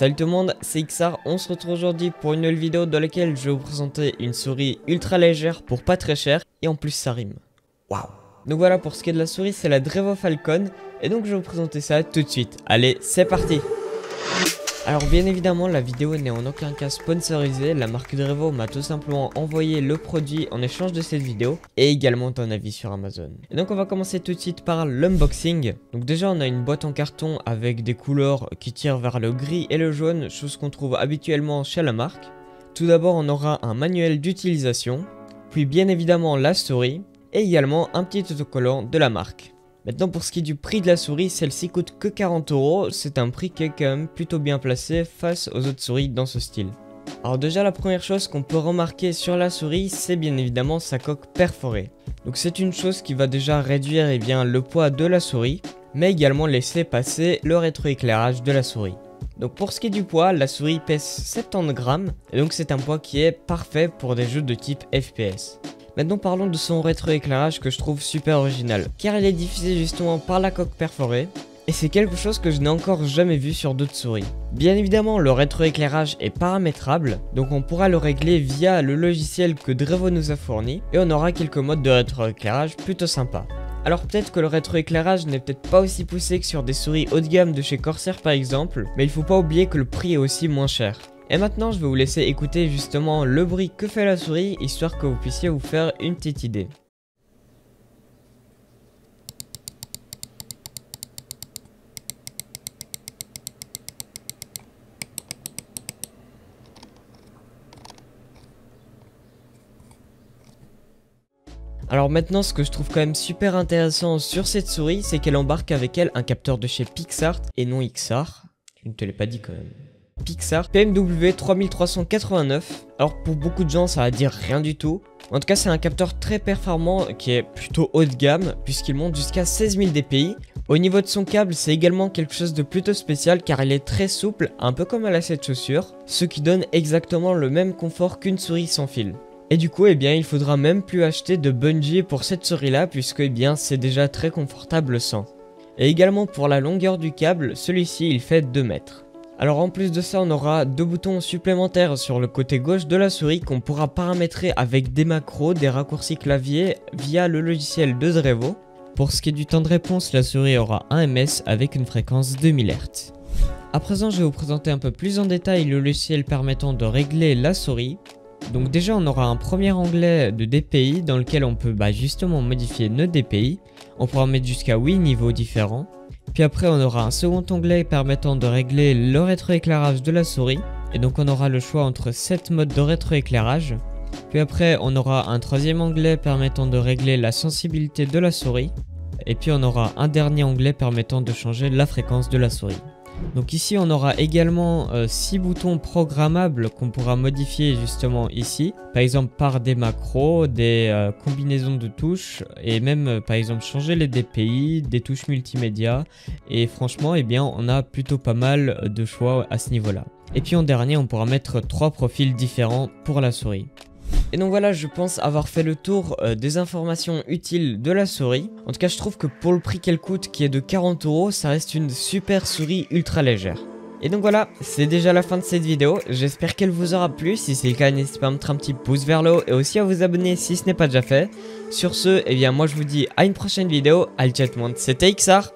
Salut tout le monde, c'est XR, on se retrouve aujourd'hui pour une nouvelle vidéo dans laquelle je vais vous présenter une souris ultra légère pour pas très cher et en plus ça rime. Waouh. Donc voilà, pour ce qui est de la souris, c'est la Drevo Falcon et donc je vais vous présenter ça tout de suite. Allez, c'est parti. Alors bien évidemment, la vidéo n'est en aucun cas sponsorisée, la marque Drevo m'a tout simplement envoyé le produit en échange de cette vidéo et également ton avis sur Amazon. Et donc on va commencer tout de suite par l'unboxing. Donc déjà on a une boîte en carton avec des couleurs qui tirent vers le gris et le jaune, chose qu'on trouve habituellement chez la marque. Tout d'abord on aura un manuel d'utilisation, puis bien évidemment la souris et également un petit autocollant de la marque. Maintenant pour ce qui est du prix de la souris, celle-ci coûte que 40 €, c'est un prix qui est quand même plutôt bien placé face aux autres souris dans ce style. Alors déjà la première chose qu'on peut remarquer sur la souris, c'est bien évidemment sa coque perforée. Donc c'est une chose qui va déjà réduire le poids de la souris, mais également laisser passer le rétroéclairage de la souris. Donc pour ce qui est du poids, la souris pèse 70 grammes, et donc c'est un poids qui est parfait pour des jeux de type FPS. Maintenant parlons de son rétroéclairage que je trouve super original, car il est diffusé justement par la coque perforée, et c'est quelque chose que je n'ai encore jamais vu sur d'autres souris. Bien évidemment le rétroéclairage est paramétrable, donc on pourra le régler via le logiciel que Drevo nous a fourni, et on aura quelques modes de rétroéclairage plutôt sympas. Alors peut-être que le rétroéclairage n'est peut-être pas aussi poussé que sur des souris haut de gamme de chez Corsair par exemple, mais il faut pas oublier que le prix est aussi moins cher. Et maintenant je vais vous laisser écouter justement le bruit que fait la souris, histoire que vous puissiez vous faire une petite idée. Alors maintenant ce que je trouve quand même super intéressant sur cette souris, c'est qu'elle embarque avec elle un capteur de chez Pixart et non XR. Je ne te l'ai pas dit quand même. Pixart PMW 3389. Alors pour beaucoup de gens ça va dire rien du tout. En tout cas c'est un capteur très performant qui est plutôt haut de gamme puisqu'il monte jusqu'à 16 000 dpi. Au niveau de son câble c'est également quelque chose de plutôt spécial car il est très souple, un peu comme à lacet de chaussure, ce qui donne exactement le même confort qu'une souris sans fil. Et du coup il faudra même plus acheter de bungee pour cette souris là puisque c'est déjà très confortable sans. Et également pour la longueur du câble, celui-ci il fait 2 mètres. Alors en plus de ça on aura 2 boutons supplémentaires sur le côté gauche de la souris qu'on pourra paramétrer avec des macros, des raccourcis clavier via le logiciel de Drevo. Pour ce qui est du temps de réponse, la souris aura un ms avec une fréquence de 1000 Hz. À présent je vais vous présenter un peu plus en détail le logiciel permettant de régler la souris. Donc déjà on aura un premier onglet de DPI dans lequel on peut justement modifier nos DPI. On pourra mettre jusqu'à 8 niveaux différents. Puis après on aura un second onglet permettant de régler le rétroéclairage de la souris. Et donc on aura le choix entre 7 modes de rétroéclairage. Puis après on aura un troisième onglet permettant de régler la sensibilité de la souris. Et puis on aura un dernier onglet permettant de changer la fréquence de la souris. Donc ici on aura également 6 boutons programmables qu'on pourra modifier justement ici. Par exemple par des macros, des combinaisons de touches et même par exemple changer les DPI, des touches multimédia. Et franchement on a plutôt pas mal de choix à ce niveau là. Et puis en dernier on pourra mettre 3 profils différents pour la souris. Et donc voilà, je pense avoir fait le tour des informations utiles de la souris. En tout cas je trouve que pour le prix qu'elle coûte qui est de 40 €, ça reste une super souris ultra légère. Et donc voilà, c'est déjà la fin de cette vidéo, j'espère qu'elle vous aura plu. Si c'est le cas, n'hésitez pas à mettre un petit pouce vers le haut et aussi à vous abonner si ce n'est pas déjà fait. Sur ce, moi je vous dis à une prochaine vidéo. Allez ciao tout le monde, c'était XR.